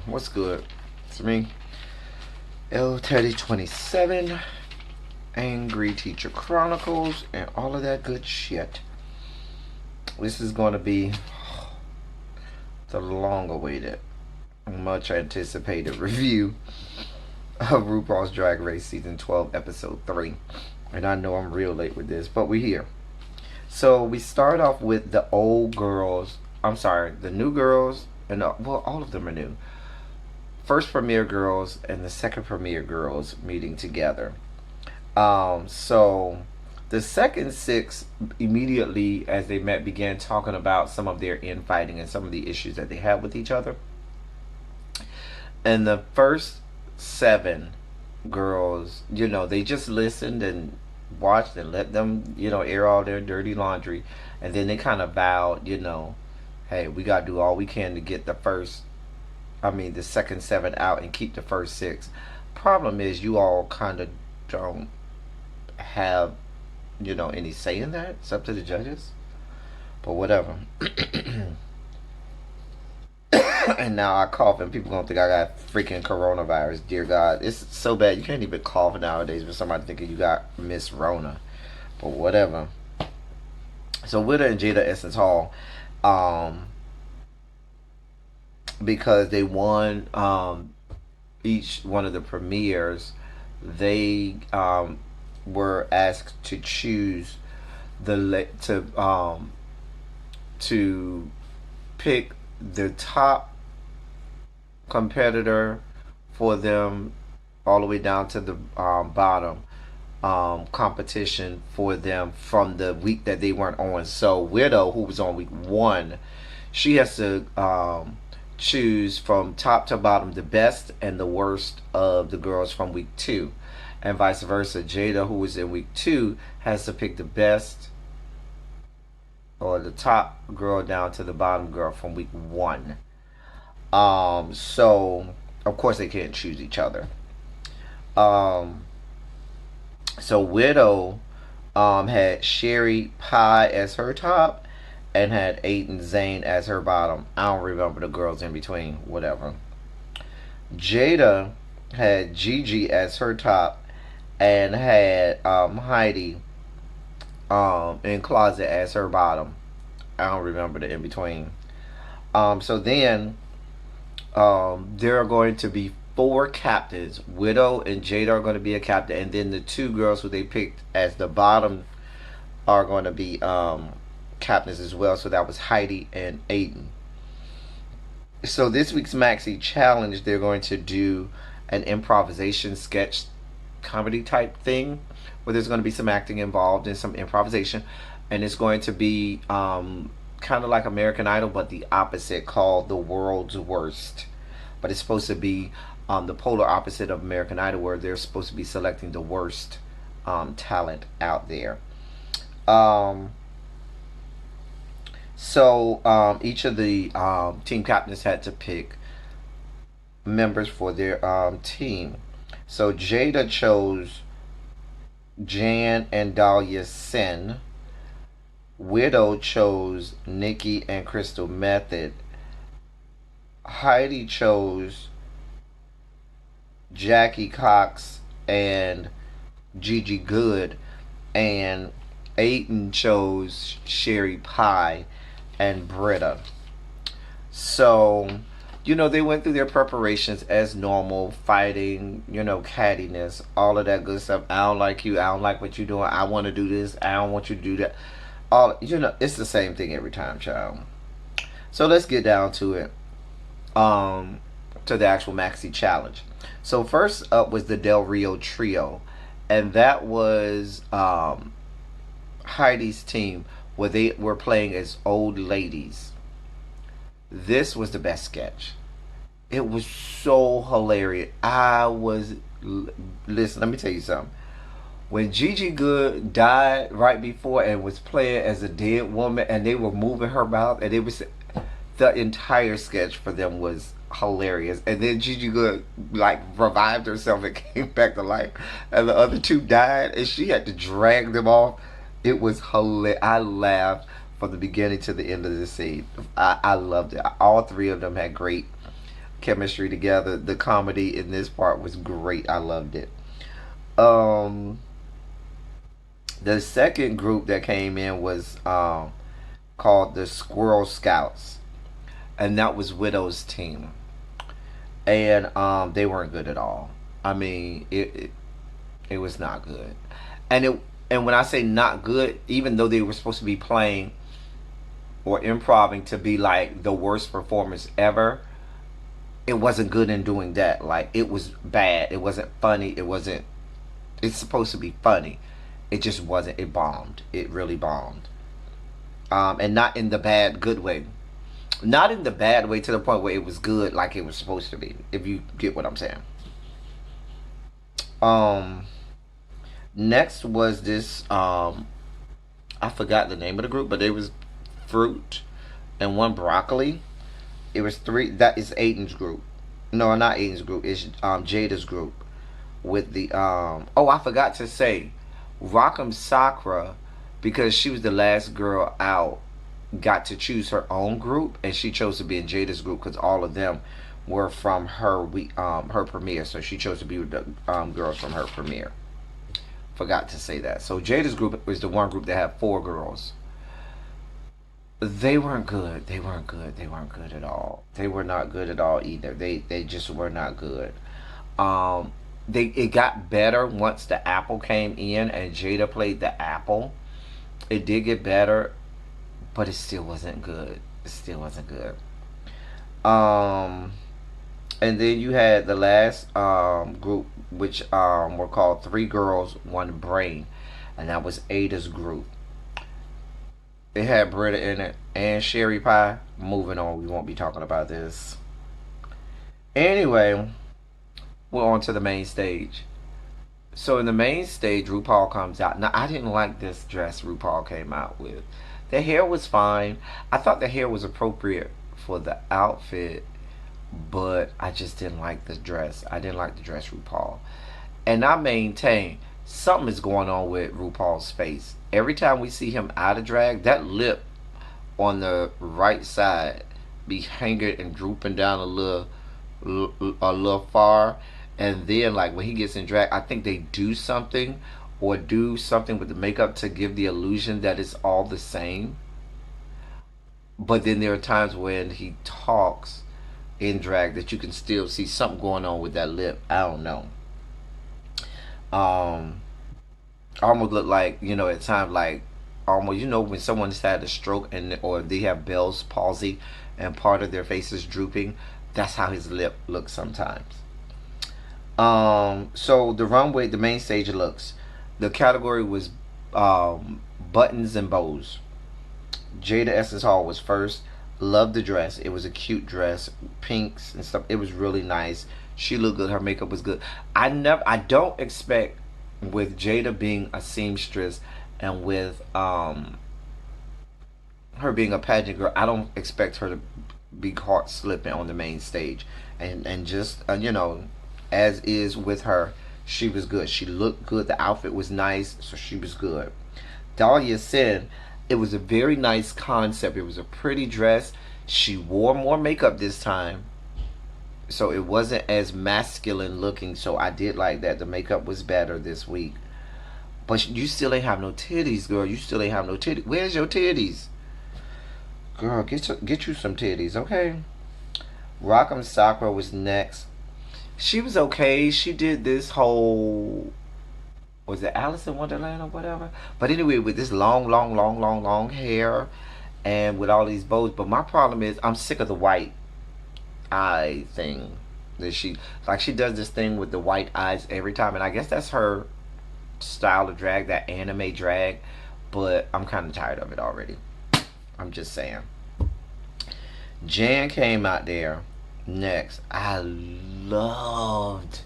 What's good? It's me, L Teddy 27, Angry Teacher Chronicles, and all of that good shit. This is going to be the long awaited, much anticipated review of RuPaul's Drag Race Season 12, Episode 3. And I know I'm real late with this, but we're here. So we start off with the old girls, the new girls, and all of them are new. First premiere girls and the second premiere girls meeting together. So the second six immediately as they met began talking about some of their infighting and some of the issues that they had with each other. And the first seven girls, they just listened and watched and let them, air all their dirty laundry. And then they kind of vowed, hey, we got to do all we can to get the second seven out and keep the first six. Problem is, you all kind of don't have, any say in that. It's up to the judges. But whatever. And now I cough and people gonna think I got freaking coronavirus. Dear God, it's so bad you can't even cough nowadays with somebody thinking you got Miss Rona. But whatever. So Witta and Jada Essence Hall, because they won each one of the premieres, they were asked to choose to pick the top competitor for them all the way down to the bottom competition for them from the week that they weren't on. So Widow, who was on week 1, she has to choose from top to bottom the best and the worst of the girls from week 2, and vice versa. Jada, who was in week 2, has to pick the best or the top girl down to the bottom girl from week 1. So of course they can't choose each other. So Widow had Sherry Pie as her top and had Aiden Zane as her bottom. I don't remember the girls in between, whatever. Jada had Gigi as her top and had Heidi in Closet as her bottom. I don't remember the in between. So then there are going to be 4 captains. Widow and Jada are going to be a captain, and then the 2 girls who they picked as the bottom are going to be captains as well. So that was Heidi and Aiden. So this week's Maxi challenge, they're going to do an improvisation sketch comedy type thing where there's going to be some acting involved and some improvisation, and it's going to be kind of like American Idol, but the opposite, called The World's Worst. But it's supposed to be the polar opposite of American Idol, where they're supposed to be selecting the worst talent out there. So each of the team captains had to pick members for their team. So Jada chose Jan and Dahlia Sin. Widow chose Nikki and Crystal Method. Heidi chose Jackie Cox and Gigi Good. And Aiden chose Sherry Pie and Britta. So, they went through their preparations as normal, fighting, cattiness, all of that good stuff. I don't like you. I don't like what you're doing. I want to do this. I don't want you to do that. It's the same thing every time, child. So let's get down to it. To the actual Maxi challenge. So first up was the Del Rio trio, and that was Heidi's team, where they were playing as old ladies. This was the best sketch. It was so hilarious. Listen, let me tell you something. When Gigi Good died right before and was playing as a dead woman, and they were moving her mouth, and the entire sketch for them was hilarious. And then Gigi Good revived herself and came back to life, and the other 2 died, and she had to drag them off. It was hilarious. I laughed from the beginning to the end of the scene. I loved it. All 3 of them had great chemistry together. The comedy in this part was great. I loved it. Um, the second group that came in was called the Squirrel Scouts, and that was Widow's team. And they weren't good at all. I mean, it was not good. And when I say not good, even though they were supposed to be playing or improving to be like the worst performance ever, it wasn't good in doing that. Like, it was bad. It wasn't funny. It wasn't. It's supposed to be funny. It just wasn't. It bombed. It really bombed. And not in the bad, good way. Not in the bad way to the point where it was good like it was supposed to be. If you get what I'm saying. Um. Next was this. I forgot the name of the group, but it was fruit and one broccoli. It was three. That is Aiden's group. No, not Aiden's group. It's Jada's group with the. Oh, I forgot to say, Rock'em Sakura, because she was the last girl out, got to choose her own group, and she chose to be in Jada's group because all of them were from her premiere. So she chose to be with the girls from her premiere. Forgot to say that. So Jada's group was the one group that had four girls. They weren't good. They weren't good. They weren't good at all. They were not good at all either. They just were not good. Um, it got better once the apple came in and Jada played the apple. It did get better, but it still wasn't good. It still wasn't good. Um, and then you had the last group, which were called Three Girls, One Brain, and that was Ada's group. It had Britta in it and Sherry Pie. Moving on, we won't be talking about this. Anyway, we're on to the main stage. So in the main stage, RuPaul comes out. Now, I didn't like this dress RuPaul came out with. The hair was fine. I thought the hair was appropriate for the outfit, but I just didn't like the dress. I didn't like the dress RuPaul. And I maintain something is going on with RuPaul's face. Every time we see him out of drag, that lip on the right side be hanging and drooping down a little far. And then, like, when he gets in drag, I think they do something or do something with the makeup to give the illusion that it's all the same. But then there are times when he talks in drag that you can still see something going on with that lip. I don't know. Um, Almost look like, at times, like, almost, when someone's had a stroke and or they have Bell's palsy and part of their face is drooping. That's how his lip looks sometimes. So the runway, the main stage looks. The category was buttons and bows. Jada Essence Hall was first. Loved the dress. It was a cute dress, pinks and stuff. It was really nice. She looked good. Her makeup was good. I don't expect, with Jada being a seamstress and with her being a pageant girl, I don't expect her to be caught slipping on the main stage. And just as is with her, she was good. She looked good. The outfit was nice, so she was good. Dahlia said it was a very nice concept. It was a pretty dress. She wore more makeup this time, so it wasn't as masculine looking. So I did like that. The makeup was better this week. But you still ain't have no titties, girl. You still ain't have no titties. Where's your titties? Girl, get you some titties, okay? Rock'em Sakura was next. She was okay. She did this whole, was it Alice in Wonderland or whatever? But anyway, with this long, long, long, long, long hair and with all these bows. But my problem is I'm sick of the white eye thing. That she does this thing with the white eyes every time, and I guess that's her style of drag, that anime drag. But I'm kind of tired of it already. I'm just saying. Jan came out there next. I loved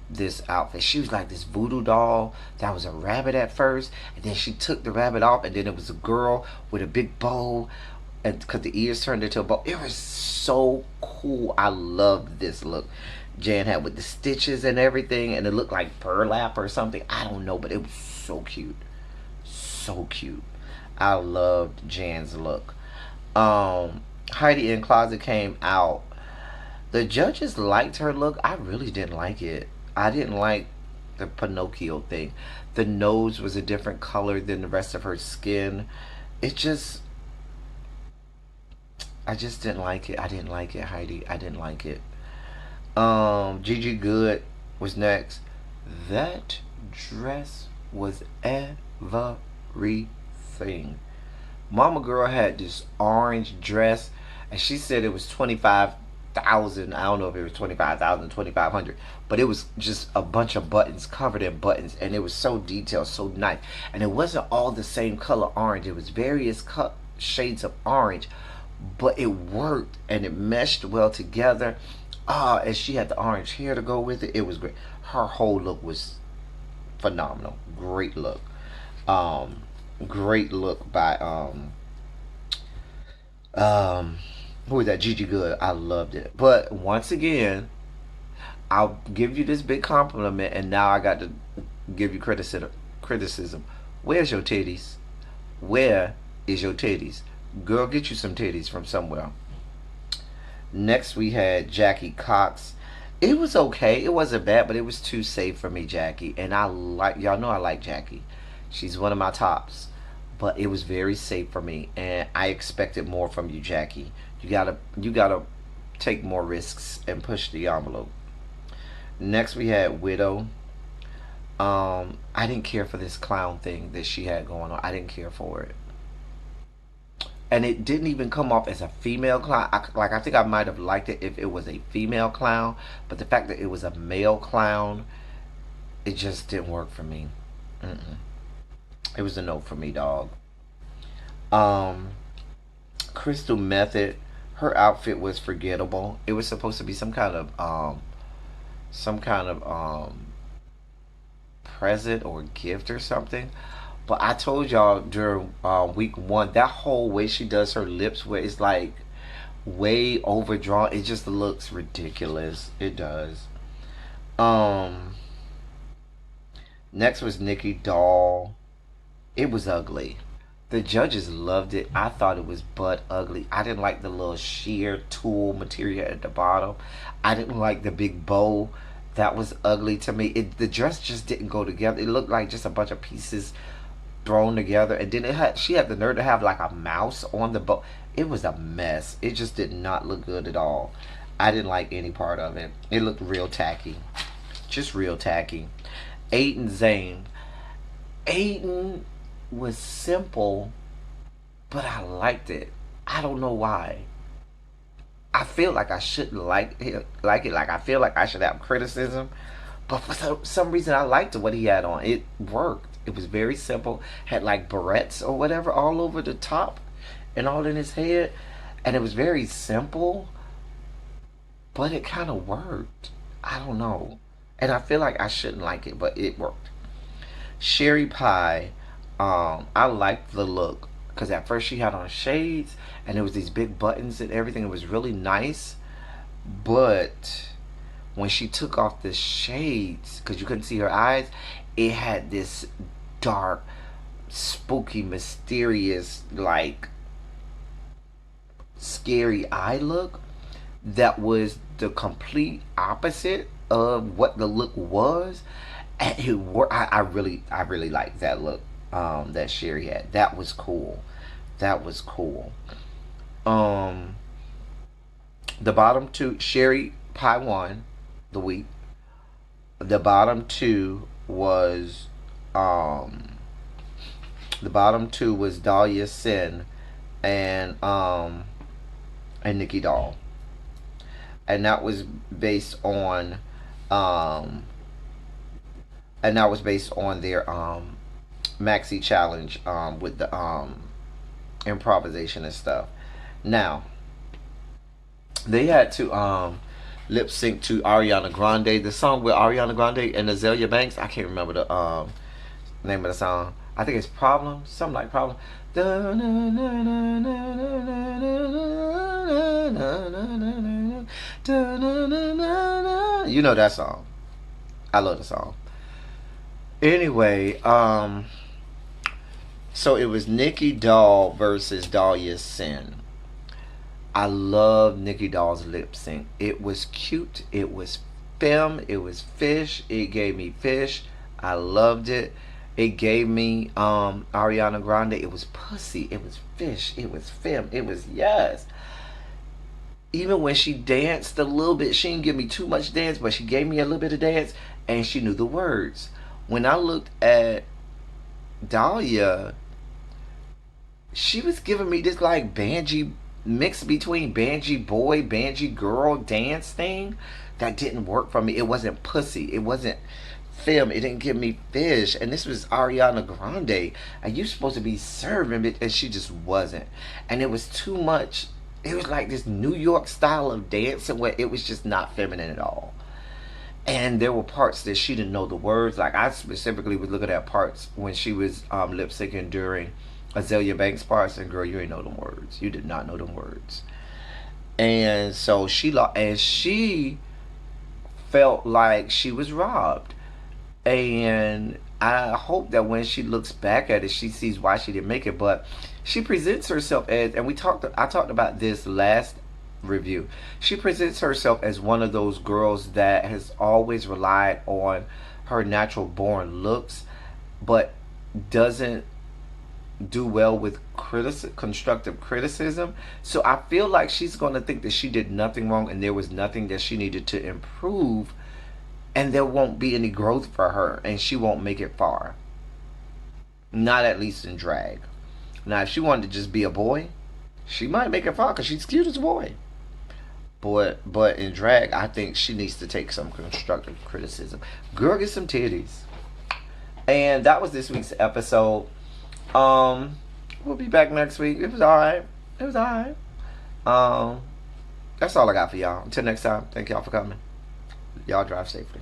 this outfit. She was like this voodoo doll that was a rabbit at first, and then she took the rabbit off, and then it was a girl with a big bow, and because the ears turned into a bow. It was so cool. I loved this look Jan had with the stitches and everything, and it looked like burlap or something. I don't know, but it was so cute. So cute. I loved Jan's look. Heidi in Closet came out. The judges liked her look. I really didn't like it. I didn't like the Pinocchio thing. The nose was a different color than the rest of her skin. It just, I just didn't like it. I didn't like it, Heidi. I didn't like it. Gigi Good was next. That dress was everything. Mama Girl had this orange dress, and she said it was 25,000. I don't know if it was 25,000, 2,500, but it was just a bunch of buttons covered in buttons, and it was so detailed, so nice. And it wasn't all the same color orange. It was various shades of orange, but it worked and it meshed well together. Ah, and she had the orange hair to go with it. It was great. Her whole look was phenomenal. Great look. Um, Great look by um who was that? Gigi Good. I loved it. But once again, I'll give you this big compliment, and now I got to give you criticism. Criticism. Where's your titties? Where is your titties? Girl, get you some titties from somewhere. Next, we had Jackie Cox. It was okay. It wasn't bad, but it was too safe for me, Jackie. And I like, y'all know I like Jackie. She's one of my tops. But it was very safe for me, and I expected more from you, Jackie. You gotta take more risks and push the envelope. Next, we had Widow. I didn't care for this clown thing that she had going on. I didn't care for it, and it didn't even come off as a female clown. I think I might have liked it if it was a female clown, but the fact that it was a male clown, it just didn't work for me. Mm-mm. It was a no for me, dog. Um, Crystal Method, her outfit was forgettable. It was supposed to be some kind of present or gift or something. But I told y'all during week one, that whole way she does her lips, where it's like way overdrawn, it just looks ridiculous. It does. Um, Next was Nicky Doll. It was ugly. The judges loved it. I thought it was butt ugly. I didn't like the little sheer tulle material at the bottom. I didn't like the big bow. That was ugly to me. The dress just didn't go together. It looked like just a bunch of pieces thrown together, and then she had the nerve to have like a mouse on the boat. It was a mess. It just did not look good at all. I didn't like any part of it. It looked real tacky, just real tacky. Aiden Zane. Aiden was simple, but I liked it. I don't know why. I feel like I shouldn't like it. Like I feel like I should have criticism, but for some reason I liked what he had on. It worked. It was very simple. Had like barrettes or whatever all over the top and all in his head. And it was very simple, but it kind of worked. I don't know. And I feel like I shouldn't like it, but it worked. Sherry Pie, I liked the look. Because at first she had on shades and there was these big buttons and everything. It was really nice. But when she took off the shades, because you couldn't see her eyes, it had this dark, spooky, mysterious, like scary eye look that was the complete opposite of what the look was. And I really liked that look that Sherry had. That was cool. That was cool. Um, the bottom two, Sherry Pie won the week. The bottom two was um the bottom two was Dahlia Sin and Nicky Doll, and that was based on um their Maxi challenge with the improvisation and stuff. Now they had to lip sync to Ariana Grande, the song with Ariana Grande and Azalea Banks. I can't remember the name of the song. I think it's Problem, something like Problem. You know that song. I love the song. Anyway, so it was Nicky Doll versus Dahlia Sin. I love Nicky Doll's lip sync. It was cute. It was femme. It was fish. It gave me fish. I loved it. It gave me Ariana Grande. It was pussy. It was fish. It was femme. It was yes. Even when she danced a little bit, she didn't give me too much dance, but she gave me a little bit of dance, and she knew the words. When I looked at Dahlia, she was giving me this like Banji mix between Banji boy, Banji girl dance thing that didn't work for me. It wasn't pussy. It wasn't film. It didn't give me fish. And this was Ariana Grande. And you supposed to be serving it, and she just wasn't. And it was too much. It was like this New York style of dancing where it was just not feminine at all. And there were parts that she didn't know the words. Like I specifically was looking at parts when she was lip syncing during Azalea Banks parts, and girl, you ain't know them words. You did not know them words. And so she felt like she was robbed. And I hope that when she looks back at it, she sees why she didn't make it. But she presents herself as, and I talked about this last review. She presents herself as one of those girls that has always relied on her natural born looks, but doesn't do well with constructive criticism. So I feel like she's going to think that she did nothing wrong and there was nothing that she needed to improve, and there won't be any growth for her, and she won't make it far. Not at least in drag. Now, if she wanted to just be a boy, she might make it far because she's cute as a boy. But in drag, I think she needs to take some constructive criticism. Girl, get some titties. And that was this week's episode. We'll be back next week. It was alright. It was alright. That's all I got for y'all. Until next time, thank y'all for coming. Y'all drive safely.